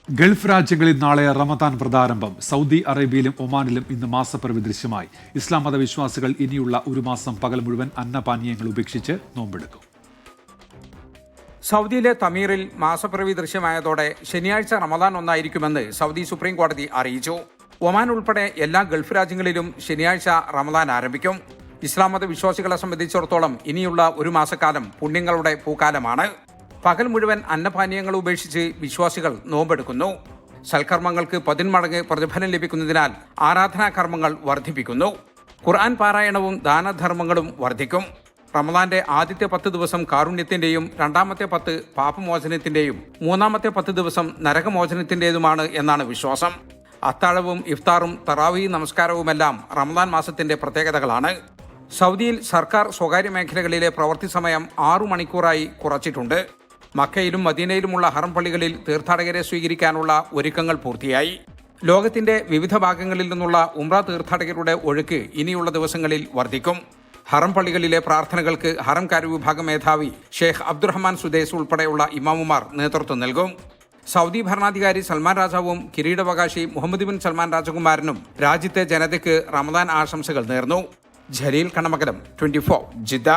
Gulf രാജ്യങ്ങളിൽ നാളെ Ramadan വ്രതാരംഭം. Saudi അറേബ്യയിലും ഒമാനിലും ഇന്ന് മാസപ്പിറവി ദൃശ്യമായി. ഇസ്ലാം മതവിശ്വാസികൾ ഇനിയുള്ള ഒരു മാസം പകൽ മുഴുവൻ അന്നപാനീയങ്ങൾ ഉപേക്ഷിച്ച് നോമ്പെടുക്കും. സൗദിയിലെ തമീറിൽ മാസപ്പിറവി ദൃശ്യമായതോടെ ശനിയാഴ്ച റമദാൻ ഒന്നായിരിക്കുമെന്ന് സൗദി സുപ്രീം കോടതി അറിയിച്ചു. ഒമാൻ ഉൾപ്പെടെ എല്ലാ ഗൾഫ് രാജ്യങ്ങളിലും ശനിയാഴ്ച റമദാൻ ആരംഭിക്കും. ഇസ്ലാം മതവിശ്വാസികളെ സംബന്ധിച്ചിടത്തോളം ഇനിയുള്ള ഒരു മാസക്കാലം പുണ്യങ്ങളുടെ പൂക്കാലമാണ്. പകൽ മുഴുവൻ അന്നപാനീയങ്ങൾ ഉപേക്ഷിച്ച് വിശ്വാസികൾ നോമ്പെടുക്കുന്നു. സൽക്കർമ്മങ്ങൾക്ക് 10 മടങ്ങ് പ്രതിഫലം ലഭിക്കുന്നതിനാൽ ആരാധനാകർമ്മങ്ങൾ വർദ്ധിപ്പിക്കുന്നു. ഖുർആൻ പാരായണവും ദാനധർമ്മങ്ങളും വർദ്ധിക്കും. റമദാന്റെ ആദ്യത്തെ 10 ദിവസം കാരുണ്യത്തിന്റെയും രണ്ടാമത്തെ 10 പാപമോചനത്തിന്റെയും മൂന്നാമത്തെ 10 ദിവസം നരകമോചനത്തിന്റേതുമാണ് എന്നാണ് വിശ്വാസം. അത്താഴവും ഇഫ്താറും തറാവീഹ് നമസ്കാരവുമെല്ലാം റമദാൻ മാസത്തിന്റെ പ്രത്യേകതകളാണ്. സൗദിയിൽ സർക്കാർ സ്വകാര്യ മേഖലകളിലെ പ്രവൃത്തി സമയം 6 മണിക്കൂറായി കുറച്ചിട്ടുണ്ട്. മക്കയിലും മദീനയിലുമുള്ള ഹറം പള്ളികളിൽ തീർത്ഥാടകരെ സ്വീകരിക്കാനുള്ള ഒരുക്കങ്ങൾ പൂർത്തിയായി. ലോകത്തിന്റെ വിവിധ ഭാഗങ്ങളിൽ നിന്നുള്ള ഉംറ തീർത്ഥാടകരുടെ ഒഴുക്ക് ഇനിയുള്ള ദിവസങ്ങളിൽ വർദ്ധിക്കും. ഹറം പള്ളികളിലെ പ്രാർത്ഥനകൾക്ക് ഹറം കാര്യവിഭാഗം മേധാവി ഷെയ്ഖ് അബ്ദുറഹ്മാൻ സുദൈസ് ഉൾപ്പെടെയുള്ള ഇമാമുമാർ നേതൃത്വം നൽകും. സൗദി ഭരണാധികാരി സൽമാൻ രാജാവും കിരീടാവകാശി മുഹമ്മദ് ബിൻ സൽമാൻ രാജകുമാരനും രാജ്യത്തെ ജനതയ്ക്ക് റമദാൻ ആശംസകൾ നേർന്നു. ജലീൽ കണമകലം, 24 ജിദ്ദ.